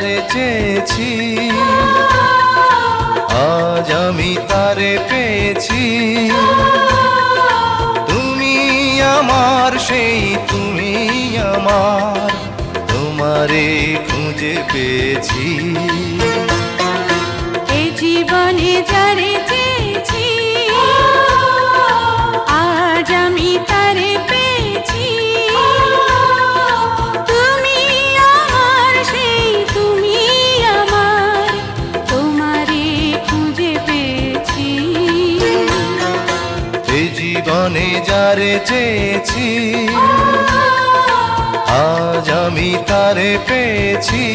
যারে চেয়েছি, আজ আমি তারে পেয়েছি। তুমি আমার, সেই তুমি আমার, তোমারে খুঁজে পেয়েছি। এ জীবনে যারে চেয়েছি, আজ আমি তারে পেয়েছি। তুমি আমার, সেই তুমি আমার, তোমারে খুঁজে পেয়েছি। এ জীবনে যারে চেয়েছি, আজ আমি তারে পেয়েছি।